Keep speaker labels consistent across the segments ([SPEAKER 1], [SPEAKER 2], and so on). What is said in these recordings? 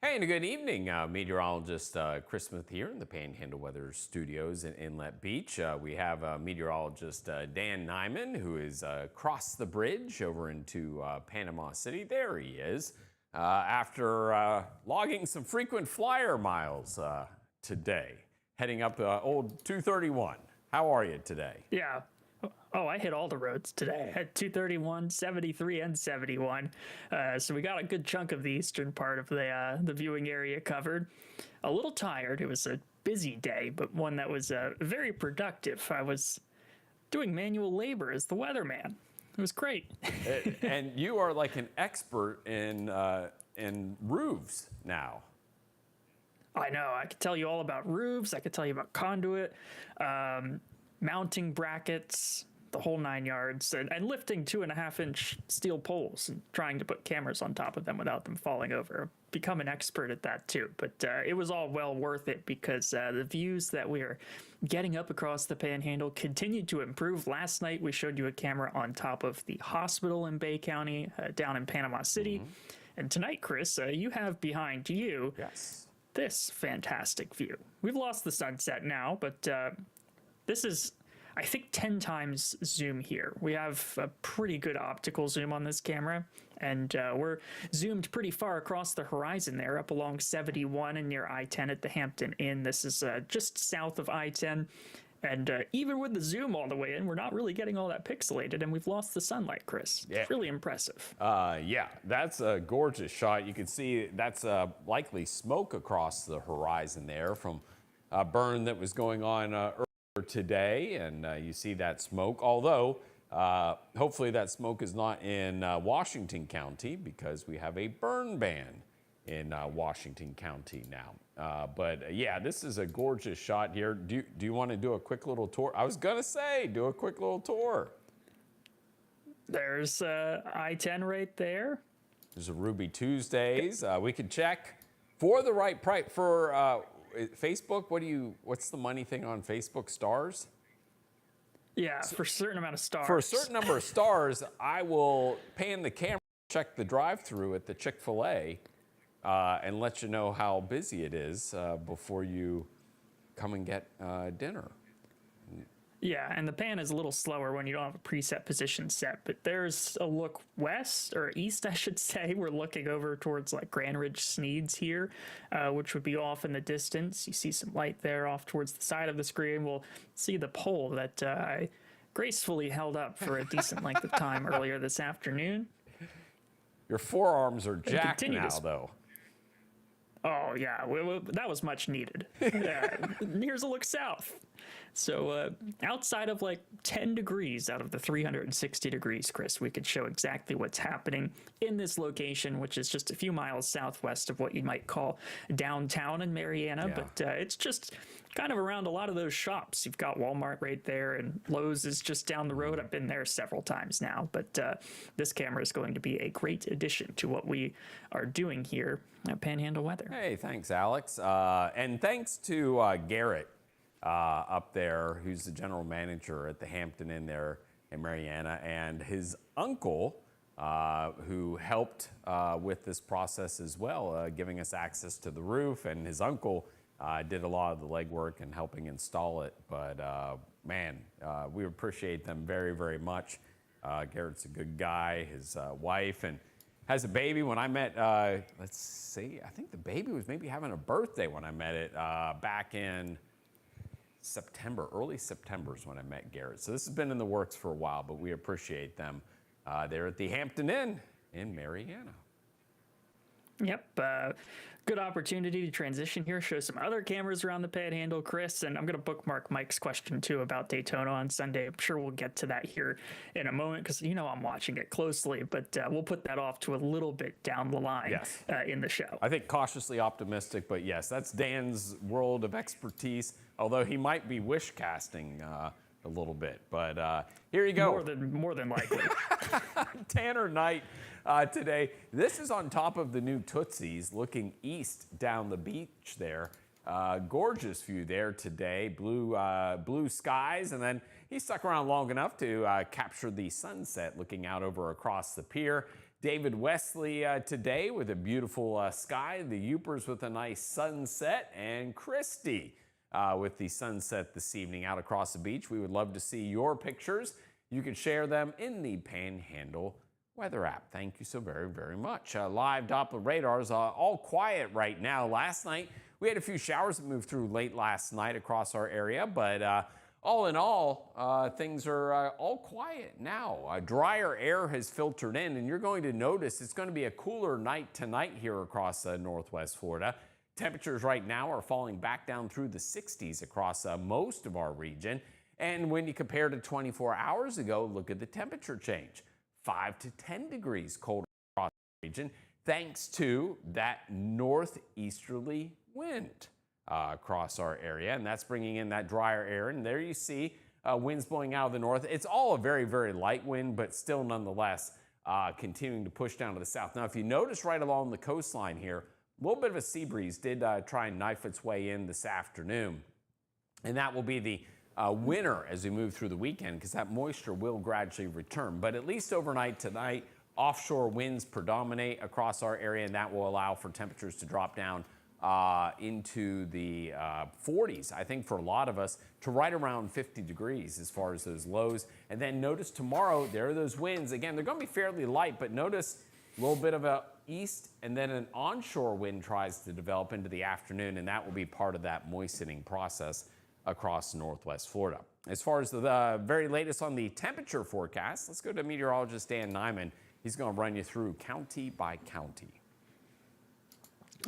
[SPEAKER 1] Hey, and a good evening. Meteorologist Chris Smith here in the Panhandle Weather Studios in Inlet Beach. We have meteorologist Dan Nyman, who is across the bridge over into Panama City. There he is, after logging some frequent flyer miles today, heading up old 231. How are you today?
[SPEAKER 2] Yeah. Oh, I hit all the roads today. I had 231, 73, and 71. So we got a good chunk of the eastern part of the viewing area covered. A little tired. It was a busy day, but one that was very productive. I was doing manual labor as the weatherman. It was great.
[SPEAKER 1] And you are like an expert in roofs now.
[SPEAKER 2] I know. I could tell you all about roofs. I could tell you about conduit, mounting brackets, the whole 9 yards, and lifting 2.5-inch steel poles and trying to put cameras on top of them without them falling over. Become an expert at that too. But it was all well worth it because the views that we are getting up across the Panhandle continued to improve. Last night we showed you a camera on top of the hospital in Bay County down in Panama City. And tonight, Chris, you have behind you this fantastic view. We've lost the sunset now, but this is, I think, 10 times zoom here. We have a pretty good optical zoom on this camera, and we're zoomed pretty far across the horizon there, up along 71 and near I-10 at the Hampton Inn. This is just south of I-10, and even with the zoom all the way in, we're not really getting all that pixelated, and we've lost the sunlight, Chris. Yeah. It's really impressive.
[SPEAKER 1] Yeah, that's a gorgeous shot. You can see that's likely smoke across the horizon there from a burn that was going on earlier today, and you see that smoke, although hopefully that smoke is not in Washington County because we have a burn ban in Washington County now. But yeah, this is a gorgeous shot here. Do you want to do a quick little tour? I was gonna say do a quick little tour.
[SPEAKER 2] There's I-10 right there.
[SPEAKER 1] There's a Ruby Tuesdays. We could check for the right price for Facebook. What's the money thing on Facebook? Stars?
[SPEAKER 2] Yeah, for a certain amount of stars.
[SPEAKER 1] For a certain number of stars, I will pan the camera, check the drive-through at the Chick-fil-A, and let you know how busy it is before you come and get dinner.
[SPEAKER 2] Yeah, and the pan is a little slower when you don't have a preset position set, but there's a look west, or east, I should say. We're looking over towards like Grand Ridge Sneeds here, which would be off in the distance. You see some light there off towards the side of the screen. We'll see the pole that I gracefully held up for a decent length of time earlier this afternoon.
[SPEAKER 1] Your forearms are jacked now, though.
[SPEAKER 2] Oh, yeah, that was much needed. Here's a look south. So outside of like 10 degrees out of the 360 degrees, Chris, we could show exactly what's happening in this location, which is just a few miles southwest of what you might call downtown in Marianna. Yeah. But it's just kind of around a lot of those shops. You've got Walmart right there, and Lowe's is just down the road. I've been there several times now. But this camera is going to be a great addition to what we are doing here at Panhandle Weather.
[SPEAKER 1] Hey, thanks, Alex. And thanks to Garrett up there, who's the general manager at the Hampton Inn there in Marianna, and his uncle, who helped with this process as well, giving us access to the roof. And his uncle did a lot of the legwork and helping install it. But man, we appreciate them very, very much. Garrett's a good guy. His wife and has a baby. When I met, let's see, I think the baby was maybe having a birthday when I met it back in September, early September is when I met Garrett. So this has been in the works for a while, but we appreciate them. They're at the Hampton Inn in Marianna.
[SPEAKER 2] Yep, good opportunity to transition here, show some other cameras around the Panhandle, Chris, and I'm going to bookmark Mike's question, too, about Daytona on Sunday. I'm sure we'll get to that here in a moment, because you know I'm watching it closely, but we'll put that off to a little bit down the line in the show.
[SPEAKER 1] I think cautiously optimistic, but yes, that's Dan's world of expertise, although he might be wish casting a little bit, but here you go.
[SPEAKER 2] More than likely.
[SPEAKER 1] Tanner Knight today. This is on top of the new Tootsie's, looking east down the beach there. Gorgeous view there today. Blue skies, and then he stuck around long enough to capture the sunset looking out over across the pier. David Wesley today with a beautiful sky, the Yoopers with a nice sunset, and Christy with the sunset this evening out across the beach. We would love to see your pictures. You can share them in the Panhandle weather app. Thank you so very, very much. Live Doppler radars all quiet right now. Last night, we had a few showers that moved through late last night across our area, but all in all, things are all quiet now. Drier air has filtered in, and you're going to notice it's going to be a cooler night tonight here across northwest Florida. Temperatures right now are falling back down through the 60s across most of our region. And when you compare to 24 hours ago, look at the temperature change. 5 to 10 degrees colder across the region, thanks to that northeasterly wind across our area, and that's bringing in that drier air. And there you see winds blowing out of the north. It's all a very, very light wind, but still nonetheless continuing to push down to the south. Now, if you notice right along the coastline here, a little bit of a sea breeze did try and knife its way in this afternoon, and that will be the winter as we move through the weekend, because that moisture will gradually return. But at least overnight tonight, offshore winds predominate across our area, and that will allow for temperatures to drop down into the 40s, I think, for a lot of us, to right around 50 degrees as far as those lows. And then notice tomorrow, there are those winds. Again, they're going to be fairly light, but notice a little bit of a east and then an onshore wind tries to develop into the afternoon, and that will be part of that moistening process across northwest Florida. As far as the very latest on the temperature forecast, let's go to meteorologist Dan Nyman. He's going to run you through county by county.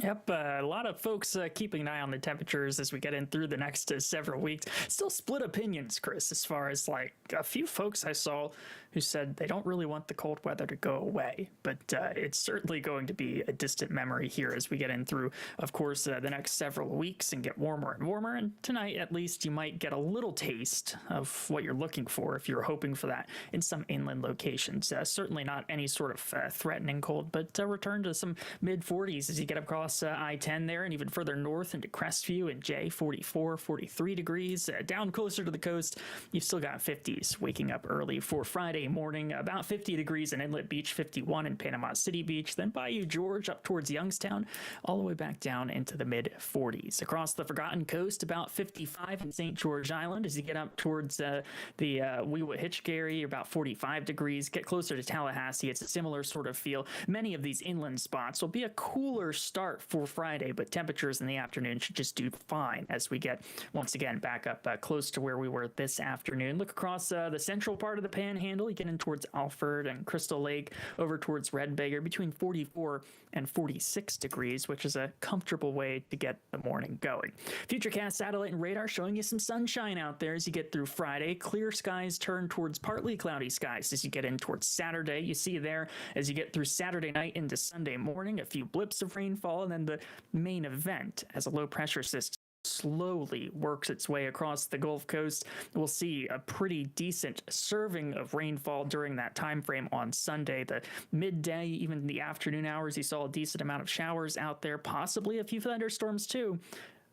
[SPEAKER 2] Yep, a lot of folks keeping an eye on the temperatures as we get in through the next several weeks. Still split opinions, Chris, as far as like a few folks I saw who said they don't really want the cold weather to go away, but it's certainly going to be a distant memory here as we get in through, of course, the next several weeks and get warmer and warmer. And tonight, at least, you might get a little taste of what you're looking for if you're hoping for that in some inland locations. Certainly not any sort of threatening cold, but return to some mid-40s as you get across I-10 there and even further north into Crestview and Jay, 44, 43 degrees. Down closer to the coast, you've still got 50s waking up early for Friday morning, about 50 degrees in Inlet Beach, 51 in Panama City Beach, then Bayou George up towards Youngstown, all the way back down into the mid-40s. Across the Forgotten Coast, about 55 in St. George Island. As you get up towards the Weewha-Hitchcock area, about 45 degrees. Get closer to Tallahassee, it's a similar sort of feel. Many of these inland spots will be a cooler start for Friday, but temperatures in the afternoon should just do fine as we get, once again, back up close to where we were this afternoon. Look across the central part of the Panhandle. You get in towards Alford and Crystal Lake, over towards Red Beggar, between 44 and 46 degrees, which is a comfortable way to get the morning going. Futurecast satellite and radar showing you some sunshine out there as you get through Friday. Clear skies turn towards partly cloudy skies as you get in towards Saturday. You see there as you get through Saturday night into Sunday morning, a few blips of rainfall, and then the main event as a low pressure system slowly works its way across the Gulf Coast. We'll see a pretty decent serving of rainfall during that time frame on Sunday. The midday, even the afternoon hours, you saw a decent amount of showers out there, possibly a few thunderstorms too.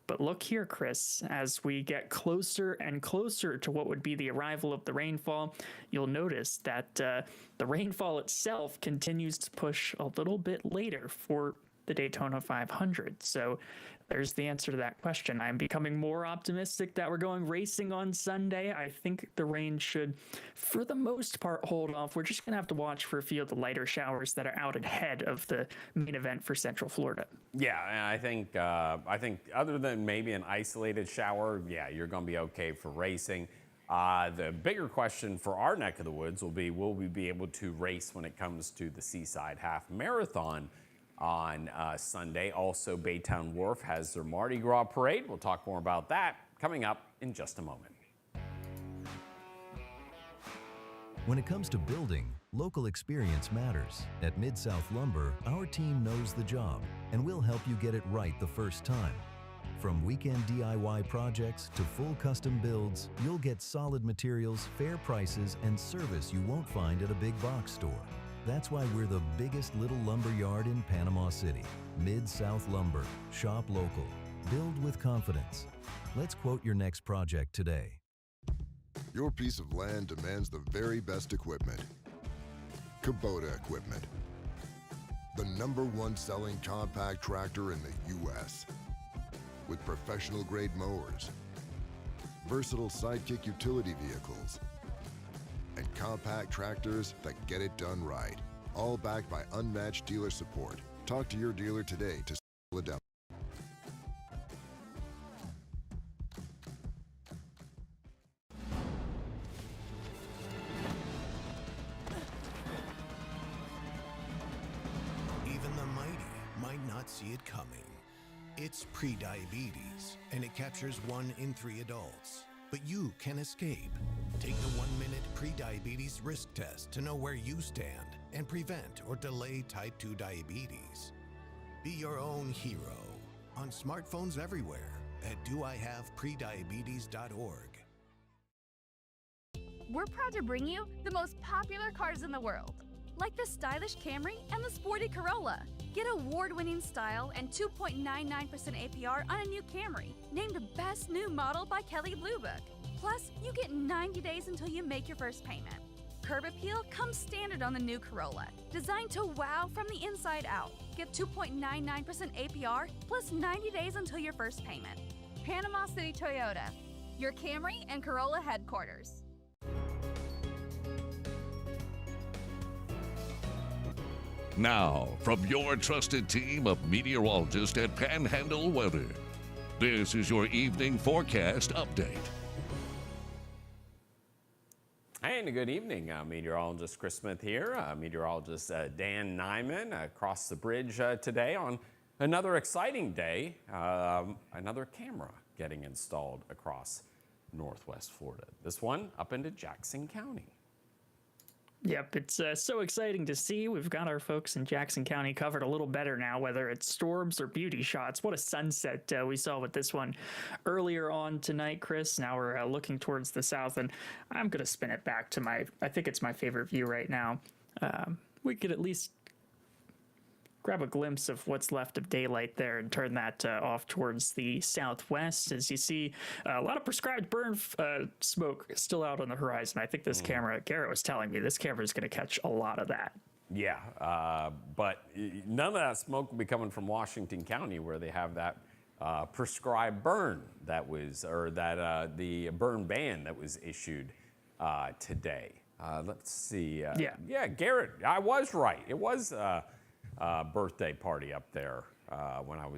[SPEAKER 2] But look here, Chris, as we get closer and closer to what would be the arrival of the rainfall, you'll notice that the rainfall itself continues to push a little bit later for the Daytona 500. So there's the answer to that question. I'm becoming more optimistic that we're going racing on Sunday. I think the rain should, for the most part, hold off. We're just going to have to watch for a few of the lighter showers that are out ahead of the main event for Central Florida.
[SPEAKER 1] Yeah, and I think other than maybe an isolated shower, yeah, you're going to be okay for racing. The bigger question for our neck of the woods will be, will we be able to race when it comes to the Seaside Half Marathon on Sunday? Also, Baytown Wharf has their Mardi Gras parade. We'll talk more about that coming up in just a moment.
[SPEAKER 3] When it comes to building, local experience matters. At Mid-South Lumber, our team knows the job, and we'll help you get it right the first time. From weekend DIY projects to full custom builds, you'll get solid materials, fair prices, and service you won't find at a big box store. That's why we're the biggest little lumber yard in Panama City. Mid-South Lumber. Shop local. Build with confidence. Let's quote your next project today.
[SPEAKER 4] Your piece of land demands the very best equipment. Kubota equipment. the #1 selling compact tractor in the U.S. With professional-grade mowers, versatile sidekick utility vehicles, and compact tractors that get it done right. All backed by unmatched dealer support. Talk to your dealer today to schedule a demo.
[SPEAKER 5] Even the mighty might not see it coming. It's prediabetes, and it captures 1 in 3 adults. But you can escape. Take the 1-minute prediabetes risk test to know where you stand and prevent or delay type 2 diabetes. Be your own hero on smartphones everywhere at doihaveprediabetes.org.
[SPEAKER 6] We're proud to bring you the most popular cars in the world, like the stylish Camry and the sporty Corolla. Get award-winning style and 2.99% APR on a new Camry, named Best New Model by Kelley Blue Book. Plus, you get 90 days until you make your first payment. Curb appeal comes standard on the new Corolla, designed to wow from the inside out. Get 2.99% APR plus 90 days until your first payment. Panama City Toyota, your Camry and Corolla headquarters.
[SPEAKER 7] Now, from your trusted team of meteorologists at Panhandle Weather, this is your evening forecast update.
[SPEAKER 1] And a good evening, meteorologist Chris Smith here, meteorologist Dan Nyman across the bridge today on another exciting day, another camera getting installed across Northwest Florida. This one up into Jackson County.
[SPEAKER 2] Yep, it's so exciting to see. We've got our folks in Jackson County covered a little better now, whether it's storms or beauty shots. What a sunset we saw with this one earlier on tonight, Chris. Now we're looking towards the south, and I'm going to spin it back to I think it's my favorite view right now. We could at least grab a glimpse of what's left of daylight there and turn that off towards the southwest. As you see, a lot of prescribed burn smoke still out on the horizon. I think this camera, Garrett was telling me, this camera is going to catch a lot of that.
[SPEAKER 1] Yeah, but none of that smoke will be coming from Washington County, where they have that prescribed burn that was, or that the burn ban that was issued today. Let's see. Yeah, Garrett, I was right. It was birthday party up there when I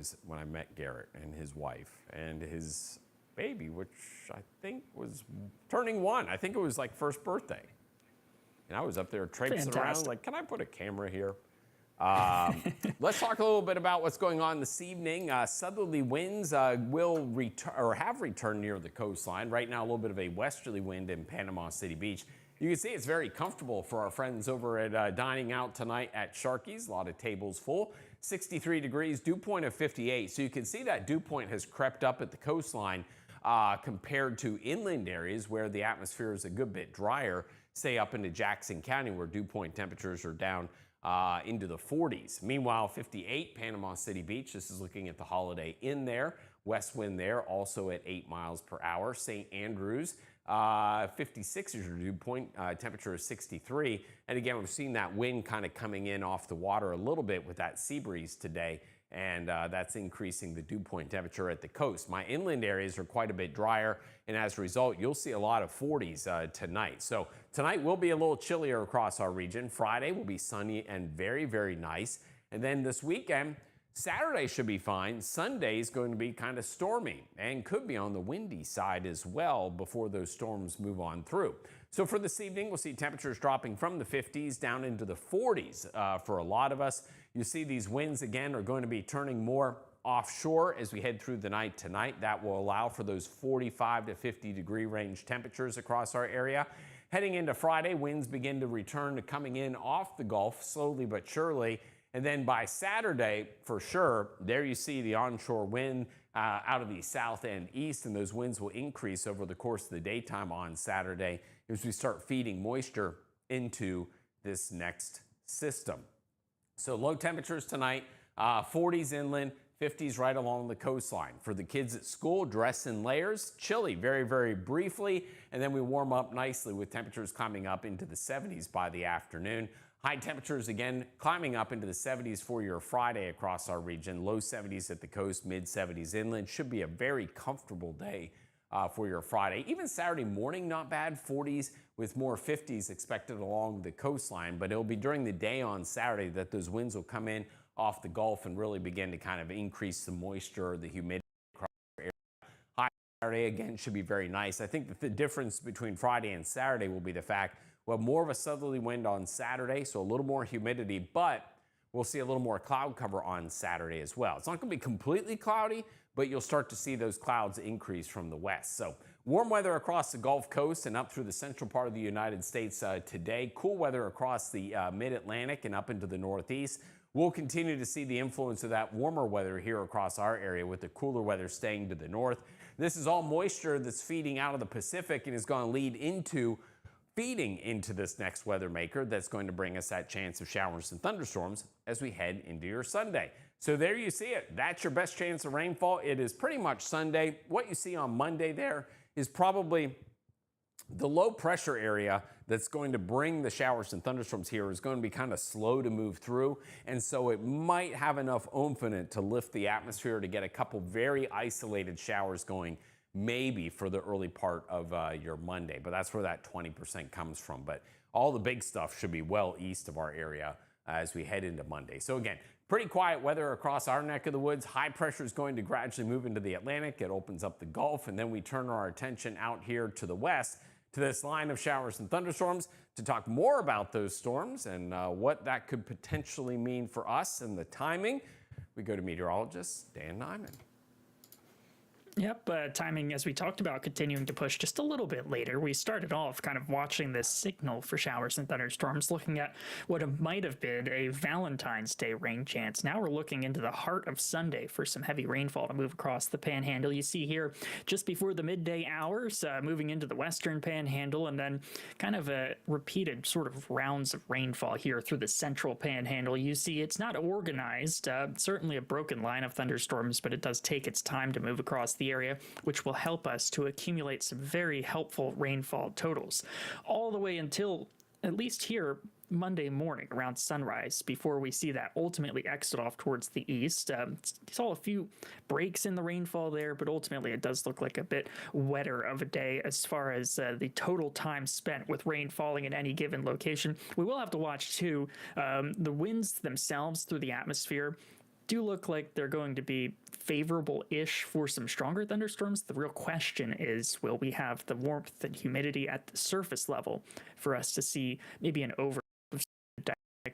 [SPEAKER 1] met Garrett and his wife and his baby, which I think was turning 1. I think it was like first birthday. And I was up there traipsing around like, can I put a camera here? Let's talk a little bit about what's going on this evening. Southerly winds will return or have returned near the coastline. Right now, a little bit of a westerly wind in Panama City Beach. You can see it's very comfortable for our friends over at dining out tonight at Sharky's. A lot of tables full. 63 degrees, dew point of 58. So you can see that dew point has crept up at the coastline compared to inland areas where the atmosphere is a good bit drier, say up into Jackson County where dew point temperatures are down into the 40s. Meanwhile, 58, Panama City Beach. This is looking at the Holiday Inn there. West wind there also at 8 miles per hour. St. Andrews. 56 is your dew point, temperature is 63. And again, we've seen that wind kind of coming in off the water a little bit with that sea breeze today, and that's increasing the dew point temperature at the coast. My inland areas are quite a bit drier, and as a result, you'll see a lot of 40s tonight. So tonight will be a little chillier across our region. Friday will be sunny and very, very nice. And then this weekend, Saturday should be fine. Sunday is going to be kind of stormy and could be on the windy side as well before those storms move on through. So for this evening, we'll see temperatures dropping from the 50s down into the 40s for a lot of us. You see these winds again are going to be turning more offshore as we head through the night tonight. That will allow for those 45 to 50 degree range temperatures across our area. Heading into Friday, winds begin to return to coming in off the Gulf slowly but surely. And then by Saturday, for sure, there you see the onshore wind out of the south and east, and those winds will increase over the course of the daytime on Saturday as we start feeding moisture into this next system. So low temperatures tonight, 40s inland, 50s right along the coastline. For the kids at school, dress in layers, chilly very, very briefly, and then we warm up nicely with temperatures coming up into the 70s by the afternoon. High temperatures again climbing up into the 70s for your Friday across our region. Low 70s at the coast, mid 70s inland. Should be a very comfortable day for your Friday. Even Saturday morning, not bad. 40s with more 50s expected along the coastline. But it'll be during the day on Saturday that those winds will come in off the Gulf and really begin to kind of increase the moisture, the humidity across the area. High Saturday again should be very nice. I think that the difference between Friday and Saturday will be the fact we'll have more of a southerly wind on Saturday, so a little more humidity, but we'll see a little more cloud cover on Saturday as well. It's not going to be completely cloudy, but you'll start to see those clouds increase from the west. So warm weather across the Gulf Coast and up through the central part of the United States today. Cool weather across the mid-Atlantic and up into the Northeast. We'll continue to see the influence of that warmer weather here across our area with the cooler weather staying to the north. This is all moisture that's feeding out of the Pacific and is going to lead into feeding into this next weather maker that's going to bring us that chance of showers and thunderstorms as we head into your Sunday. So there you see it. That's your best chance of rainfall. It is pretty much Sunday. What you see on Monday there is probably the low pressure area that's going to bring the showers and thunderstorms here is going to be kind of slow to move through. And so it might have enough oomph in it to lift the atmosphere to get a couple very isolated showers going maybe for the early part of your Monday, but that's where that 20% comes from. But all the big stuff should be well east of our area as we head into Monday. So again, pretty quiet weather across our neck of the woods. High pressure is going to gradually move into the Atlantic. It opens up the Gulf, and then we turn our attention out here to the west to this line of showers and thunderstorms to talk more about those storms and what that could potentially mean for us and the timing. We go to meteorologist Dan Nyman.
[SPEAKER 2] Yep, timing, as we talked about, continuing to push just a little bit later. We started off kind of watching this signal for showers and thunderstorms, looking at what might have been a Valentine's Day rain chance. Now we're looking into the heart of Sunday for some heavy rainfall to move across the Panhandle. You see here just before the midday hours, moving into the western Panhandle, and then kind of a repeated sort of rounds of rainfall here through the central Panhandle. You see it's not organized, certainly a broken line of thunderstorms, but it does take its time to move across the area, which will help us to accumulate some very helpful rainfall totals all the way until at least here Monday morning around sunrise before we see that ultimately exit off towards the east. Saw a few breaks in the rainfall there, but ultimately it does look like a bit wetter of a day as far as the total time spent with rain falling in any given location. We will have to watch too the winds themselves through the atmosphere do look like they're going to be favorable-ish for some stronger thunderstorms. The real question is, will we have the warmth and humidity at the surface level for us to see maybe an over of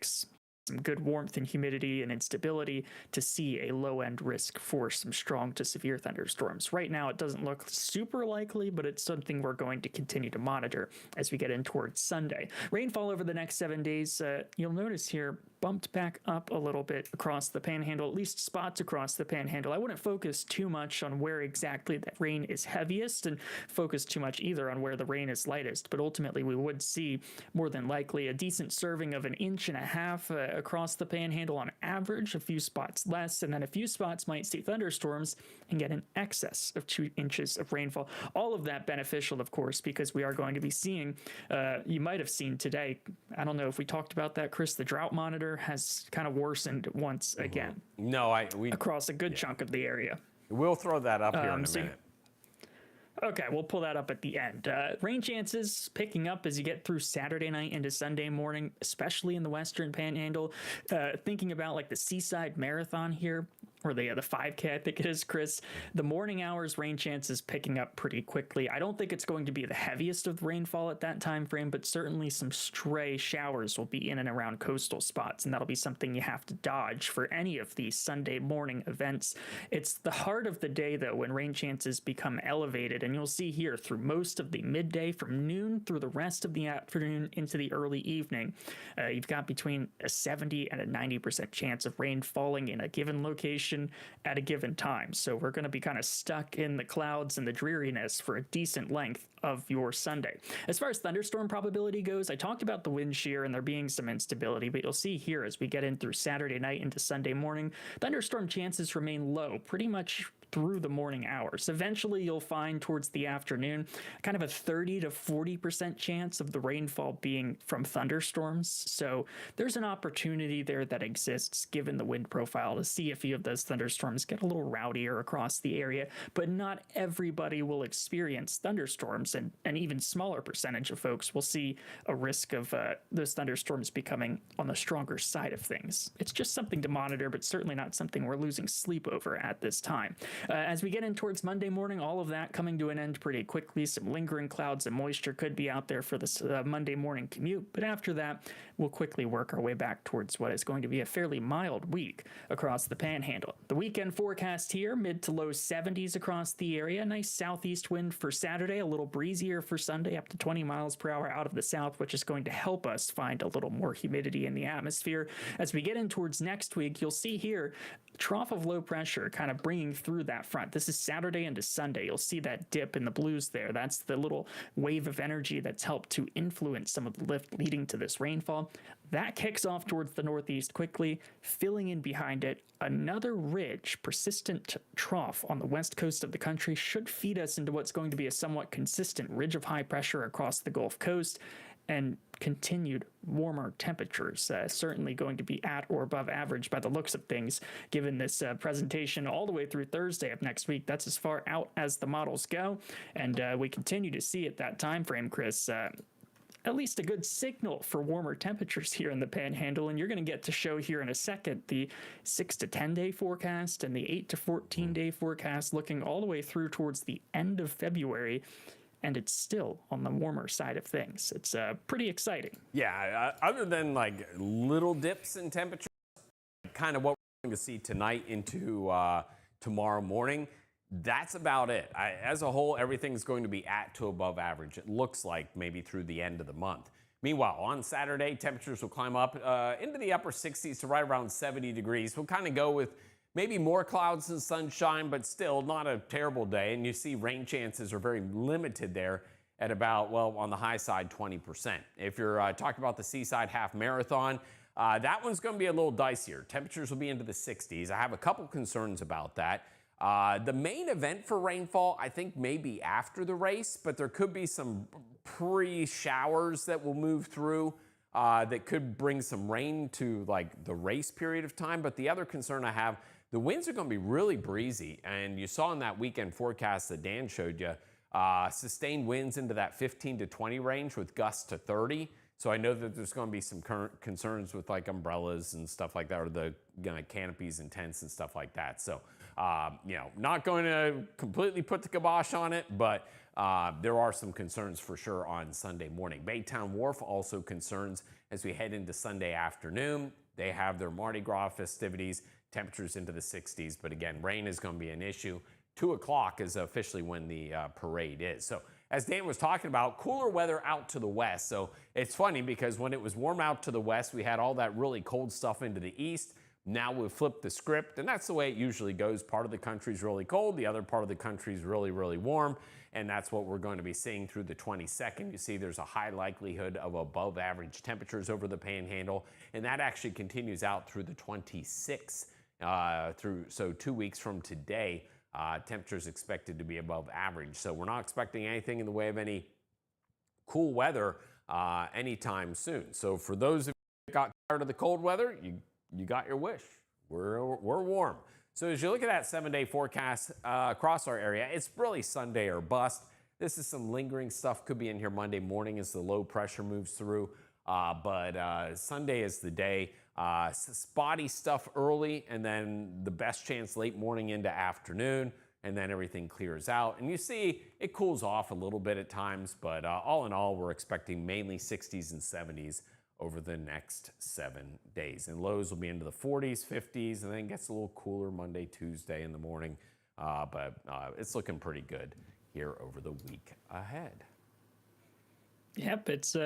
[SPEAKER 2] some good warmth and humidity and instability to see a low-end risk for some strong to severe thunderstorms. Right now, it doesn't look super likely, but it's something we're going to continue to monitor as we get in towards Sunday. Rainfall over the next 7 days, you'll notice here, bumped back up a little bit across the Panhandle, at least spots across the Panhandle. I wouldn't focus too much on where exactly that rain is heaviest and focus too much either on where the rain is lightest, but ultimately we would see more than likely a decent serving of 1.5 inches across the Panhandle on average, a few spots less, and then a few spots might see thunderstorms and get an excess of 2 inches of rainfall. All of that beneficial, of course, because we are going to be seeing, you might have seen today, I don't know if we talked about that, Chris, the drought monitor has kind of worsened once again.
[SPEAKER 1] No, we
[SPEAKER 2] across a good chunk of the area.
[SPEAKER 1] We'll throw that up here in a minute.
[SPEAKER 2] Okay, we'll pull that up at the end. Rain chances picking up as you get through Saturday night into Sunday morning, especially in the western Panhandle. Thinking about like the Seaside Marathon here, or the 5K, I think it is, Chris. The morning hours, rain chances picking up pretty quickly. I don't think it's going to be the heaviest of rainfall at that time frame, but certainly some stray showers will be in and around coastal spots, and that'll be something you have to dodge for any of these Sunday morning events. It's the heart of the day, though, when rain chances become elevated, and you'll see here through most of the midday from noon through the rest of the afternoon into the early evening. You've got between a 70 and a 90% chance of rain falling in a given location at a given time. So we're going to be kind of stuck in the clouds and the dreariness for a decent length of your Sunday. As far as thunderstorm probability goes, I talked about the wind shear and there being some instability, but you'll see here as we get in through Saturday night into Sunday morning, thunderstorm chances remain low, pretty much through the morning hours. Eventually, you'll find towards the afternoon kind of a 30 to 40% chance of the rainfall being from thunderstorms. So there's an opportunity there that exists given the wind profile to see a few of those thunderstorms get a little rowdier across the area. But not everybody will experience thunderstorms, and an even smaller percentage of folks will see a risk of those thunderstorms becoming on the stronger side of things. It's just something to monitor, but certainly not something we're losing sleep over at this time. As we get in towards Monday morning, all of that coming to an end pretty quickly. Some lingering clouds and moisture could be out there for this Monday morning commute, but after that, we'll quickly work our way back towards what is going to be a fairly mild week across the Panhandle. The weekend forecast here, mid to low 70s across the area. Nice southeast wind for Saturday, a little breezier for Sunday, up to 20 miles per hour out of the south, which is going to help us find a little more humidity in the atmosphere. As we get in towards next week, you'll see here trough of low pressure kind of bringing through that front. This is Saturday into Sunday. You'll see that dip in the blues there. That's the little wave of energy that's helped to influence some of the lift leading to this rainfall. That kicks off towards the northeast quickly, filling in behind it. Another ridge, persistent trough on the west coast of the country should feed us into what's going to be a somewhat consistent ridge of high pressure across the Gulf Coast, and continued warmer temperatures, certainly going to be at or above average by the looks of things, given this presentation all the way through Thursday of next week. That's as far out as the models go, and we continue to see at that time frame, Chris, at least a good signal for warmer temperatures here in the Panhandle, and you're going to get to show here in a second the 6 to 10 day forecast and the 8 to 14 day forecast looking all the way through towards the end of February. And it's still on the warmer side of things. It's pretty exciting.
[SPEAKER 1] Yeah, other than like little dips in temperature, kind of what we're going to see tonight into tomorrow morning, that's about it. As a whole, everything's going to be at to above average. It looks like maybe through the end of the month. Meanwhile, on Saturday, temperatures will climb up into the upper 60s to right around 70 degrees. We'll kind of go with maybe more clouds and sunshine, but still not a terrible day. And you see rain chances are very limited there at about, well, on the high side, 20%. If you're talking about the Seaside Half Marathon, that one's going to be a little dicier. Temperatures will be into the 60s. I have a couple concerns about that. The main event for rainfall, I think, may be after the race, but there could be some pre-showers that will move through that could bring some rain to like the race period of time. But the other concern I have, the winds are going to be really breezy, and you saw in that weekend forecast that Dan showed you, sustained winds into that 15 to 20 range with gusts to 30. So I know that there's going to be some current concerns with like umbrellas and stuff like that, or the canopies and tents and stuff like that. So, not going to completely put the kibosh on it, but there are some concerns for sure on Sunday morning. Baytown Wharf also concerns as we head into Sunday afternoon. They have their Mardi Gras festivities, temperatures into the 60s, but again, rain is going to be an issue. 2 o'clock is officially when the parade is. So as Dan was talking about, cooler weather out to the west. So it's funny because when it was warm out to the west, we had all that really cold stuff into the east. Now we've flipped the script, and that's the way it usually goes. Part of the country's really cold, the other part of the country's really, really warm, and that's what we're going to be seeing through the 22nd. You see there's a high likelihood of above average temperatures over the Panhandle, and that actually continues out through the 26th. So 2 weeks from today, temperatures expected to be above average. So we're not expecting anything in the way of any cool weather anytime soon. So for those of you that got tired of the cold weather, you got your wish. We're warm. So as you look at that 7-day forecast across our area, it's really Sunday or bust. This is some lingering stuff, could be in here Monday morning as the low pressure moves through. But Sunday is the day. Spotty stuff early, and then the best chance late morning into afternoon, and then everything clears out. And you see it cools off a little bit at times, but all in all, we're expecting mainly 60s and 70s over the next 7 days. And lows will be into the 40s, 50s, and then it gets a little cooler Monday, Tuesday in the morning. But it's looking pretty good here over the week ahead.
[SPEAKER 2] Yep, it's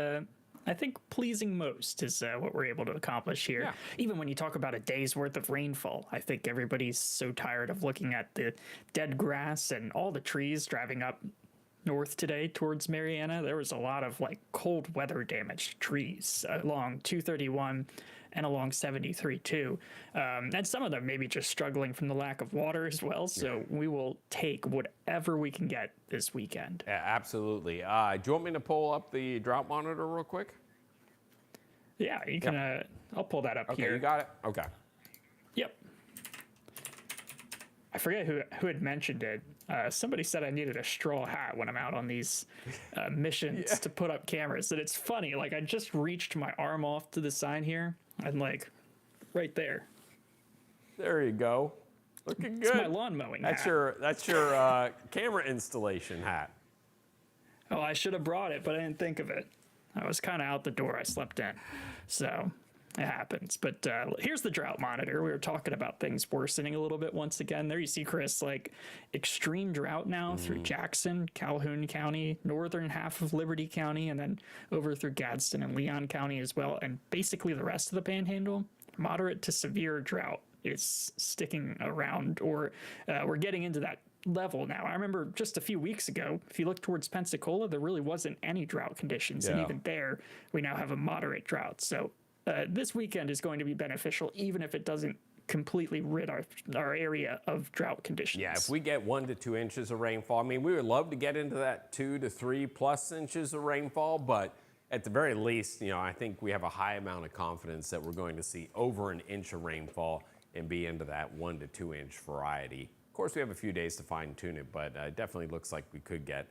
[SPEAKER 2] I think pleasing most is what we're able to accomplish here.
[SPEAKER 1] Yeah.
[SPEAKER 2] Even when you talk about a day's worth of rainfall, I think everybody's so tired of looking at the dead grass and all the trees driving up north today towards Mariana. There was a lot of like cold weather damaged trees along 231 and along 73 too. And some of them may be just struggling from the lack of water as well. So we will take whatever we can get this weekend.
[SPEAKER 1] Yeah, absolutely. Do you want me to pull up the drought monitor real quick?
[SPEAKER 2] Yeah, you can. I'll pull that up
[SPEAKER 1] Okay,
[SPEAKER 2] here.
[SPEAKER 1] you got it? Okay.
[SPEAKER 2] Yep. I forget who had mentioned it. Somebody said I needed a straw hat when I'm out on these missions to put up cameras. And it's funny, like I just reached my arm off to the sign here and like right there.
[SPEAKER 1] There you go. Looking good.
[SPEAKER 2] It's my lawn mowing hat.
[SPEAKER 1] That's your camera installation hat.
[SPEAKER 2] Oh, I should have brought it, but I didn't think of it. I was kind of out the door. I slept in. So it happens. But here's the drought monitor. We were talking about things worsening a little bit once again. There you see, Chris, like extreme drought now through Jackson, Calhoun County, northern half of Liberty County, and then over through Gadsden and Leon County as well. And basically the rest of the Panhandle, moderate to severe drought is sticking around, or we're getting into that level now. I remember just a few weeks ago, if you look towards Pensacola, there really wasn't any drought conditions. And even there, we now have a moderate drought. So this weekend is going to be beneficial, even if it doesn't completely rid our area of drought conditions.
[SPEAKER 1] Yeah, if we get 1 to 2 inches of rainfall, I mean, we would love to get into that 2 to 3+ inches of rainfall, but at the very least, I think we have a high amount of confidence that we're going to see over an inch of rainfall and be into that 1 to 2 inch variety. Of course, we have a few days to fine tune it, but it definitely looks like we could get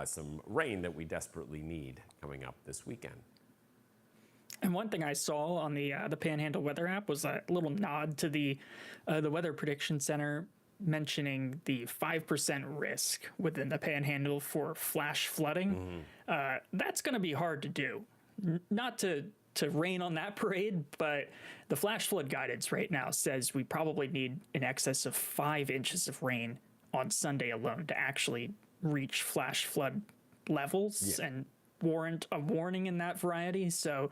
[SPEAKER 1] some rain that we desperately need coming up this weekend.
[SPEAKER 2] And one thing I saw on the Panhandle weather app was a little nod to the Weather Prediction Center mentioning the 5% risk within the Panhandle for flash flooding. That's going to be hard to do. Not to rain on that parade, but the flash flood guidance right now says we probably need in excess of 5 inches of rain on Sunday alone to actually reach flash flood levels and warrant a warning in that variety. So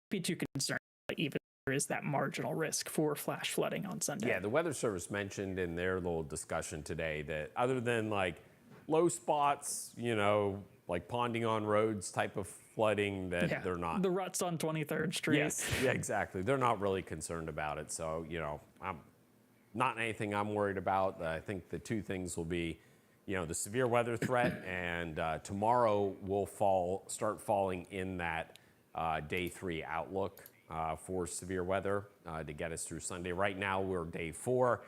[SPEAKER 2] be too concerned, even if there is that marginal risk for flash flooding on Sunday.
[SPEAKER 1] Yeah, the Weather Service mentioned in their little discussion today that other than like low spots, like ponding on roads type of flooding, that they're not.
[SPEAKER 2] The ruts on 23rd Street.
[SPEAKER 1] Yes, yeah, exactly. They're not really concerned about it. So, I'm not anything I'm worried about. I think the two things will be, the severe weather threat, and tomorrow will start falling in that day 3 outlook for severe weather to get us through Sunday. Right now, we're day 4.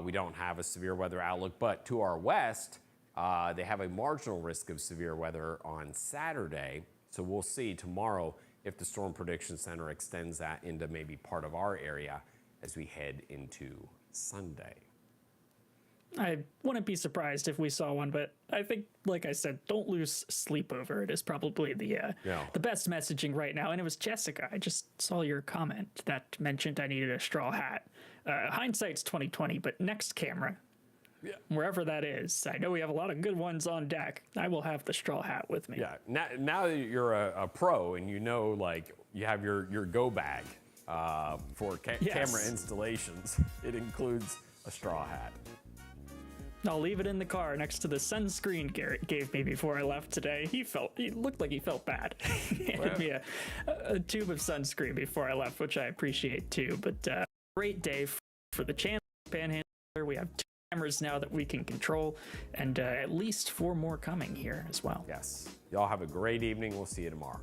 [SPEAKER 1] We don't have a severe weather outlook, but to our west, they have a marginal risk of severe weather on Saturday. So we'll see tomorrow if the Storm Prediction Center extends that into maybe part of our area as we head into Sunday.
[SPEAKER 2] I wouldn't be surprised if we saw one, but I think, like I said, don't lose sleep over it is probably the best messaging right now. And it was Jessica. I just saw your comment that mentioned I needed a straw hat. Hindsight's 2020, but next camera, wherever that is, I know we have a lot of good ones on deck. I will have the straw hat with me.
[SPEAKER 1] Yeah. Now that you're a pro and like you have your go bag for camera installations, it includes a straw hat.
[SPEAKER 2] I'll leave it in the car next to the sunscreen Garrett gave me before I left today. He looked like he felt bad. He handed me a tube of sunscreen before I left, which I appreciate too. But great day for the channel Panhandle. We have 2 cameras now that we can control, and at least 4 more coming here as well.
[SPEAKER 1] Yes. Y'all have a great evening. We'll see you tomorrow.